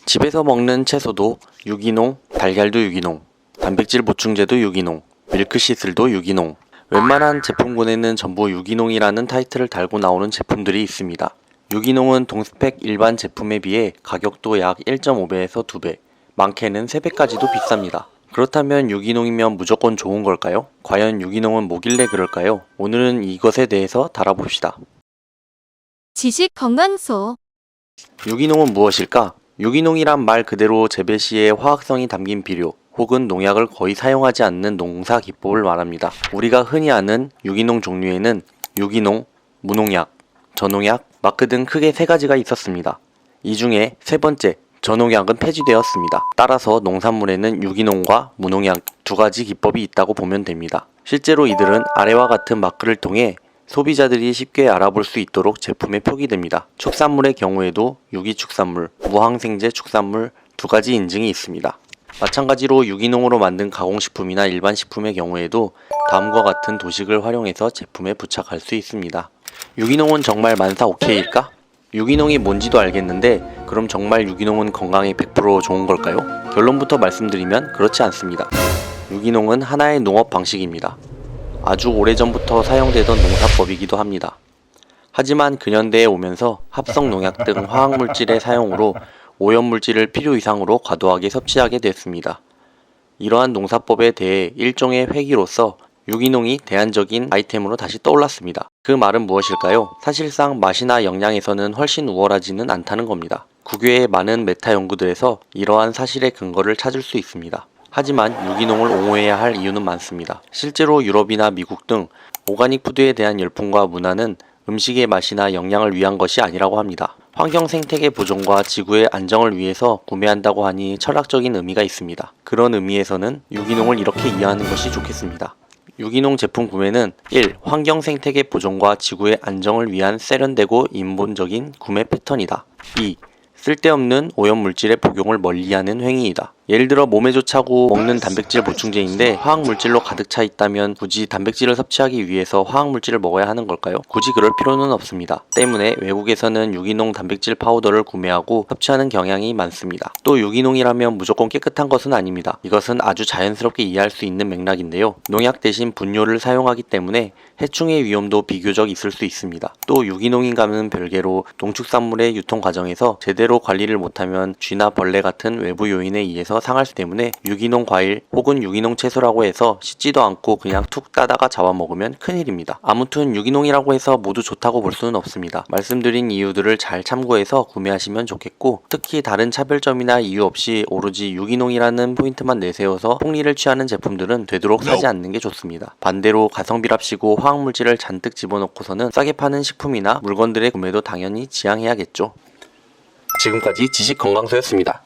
집에서 먹는 채소도 유기농, 달걀도 유기농, 단백질 보충제도 유기농, 밀크시슬도 유기농. 웬만한 제품군에는 전부 유기농이라는 타이틀을 달고 나오는 제품들이 있습니다. 유기농은 동스펙 일반 제품에 비해 가격도 약 1.5배에서 2배, 많게는 3배까지도 비쌉니다. 그렇다면 유기농이면 무조건 좋은 걸까요? 과연 유기농은 뭐길래 그럴까요? 오늘은 이것에 대해서 다뤄봅시다. 지식 건강소. 유기농은 무엇일까? 유기농이란 말 그대로 재배 시에 화학성이 담긴 비료 혹은 농약을 거의 사용하지 않는 농사 기법을 말합니다. 우리가 흔히 아는 유기농 종류에는 유기농, 무농약, 저농약, 마크 등 크게 3가지가 있었습니다. 이 중에 세 번째, 저농약은 폐지되었습니다. 따라서 농산물에는 유기농과 무농약 2가지 기법이 있다고 보면 됩니다. 실제로 이들은 아래와 같은 마크를 통해 소비자들이 쉽게 알아볼 수 있도록 제품에 표기됩니다. 축산물의 경우에도 유기축산물, 무항생제 축산물 2가지 인증이 있습니다. 마찬가지로 유기농으로 만든 가공식품이나 일반 식품의 경우에도 다음과 같은 도식을 활용해서 제품에 부착할 수 있습니다. 유기농은 정말 만사 오케이일까? 유기농이 뭔지도 알겠는데 그럼 정말 유기농은 건강에 100% 좋은 걸까요? 결론부터 말씀드리면 그렇지 않습니다. 유기농은 하나의 농업 방식입니다. 아주 오래전부터 사용되던 농사법이기도 합니다. 하지만 근현대에 오면서 합성 농약 등 화학물질의 사용으로 오염물질을 필요 이상으로 과도하게 섭취하게 됐습니다. 이러한 농사법에 대해 일종의 회귀로서 유기농이 대안적인 아이템으로 다시 떠올랐습니다. 그 말은 무엇일까요? 사실상 맛이나 영양에서는 훨씬 우월하지는 않다는 겁니다. 국외의 많은 메타 연구들에서 이러한 사실의 근거를 찾을 수 있습니다. 하지만 유기농을 옹호해야 할 이유는 많습니다. 실제로 유럽이나 미국 등 오가닉 푸드에 대한 열풍과 문화는 음식의 맛이나 영양을 위한 것이 아니라고 합니다. 환경 생태계 보존과 지구의 안정을 위해서 구매한다고 하니 철학적인 의미가 있습니다. 그런 의미에서는 유기농을 이렇게 이해하는 것이 좋겠습니다. 유기농 제품 구매는 1. 환경 생태계 보존과 지구의 안정을 위한 세련되고 인본적인 구매 패턴이다. 2. 쓸데없는 오염물질의 복용을 멀리하는 행위이다. 예를 들어 몸에 좋다고 먹는 단백질 보충제인데 화학물질로 가득 차 있다면 굳이 단백질을 섭취하기 위해서 화학물질을 먹어야 하는 걸까요? 굳이 그럴 필요는 없습니다. 때문에 외국에서는 유기농 단백질 파우더를 구매하고 섭취하는 경향이 많습니다. 또 유기농이라면 무조건 깨끗한 것은 아닙니다. 이것은 아주 자연스럽게 이해할 수 있는 맥락인데요. 농약 대신 분뇨를 사용하기 때문에 해충의 위험도 비교적 있을 수 있습니다. 또 유기농인과는 별개로 농축산물의 유통 과정에서 제대로 관리를 못하면 쥐나 벌레 같은 외부 요인에 의해서 상할 수 때문에 유기농 과일 혹은 유기농 채소라고 해서 씻지도 않고 그냥 툭 따다가 잡아먹으면 큰일입니다. 아무튼 유기농이라고 해서 모두 좋다고 볼 수는 없습니다. 말씀드린 이유들을 잘 참고해서 구매하시면 좋겠고 특히 다른 차별점이나 이유 없이 오로지 유기농이라는 포인트만 내세워서 폭리를 취하는 제품들은 되도록 사지 않는 게 좋습니다. 반대로 가성비랍시고 화학물질을 잔뜩 집어넣고서는 싸게 파는 식품이나 물건들의 구매도 당연히 지양해야겠죠. 지금까지 지식건강소였습니다.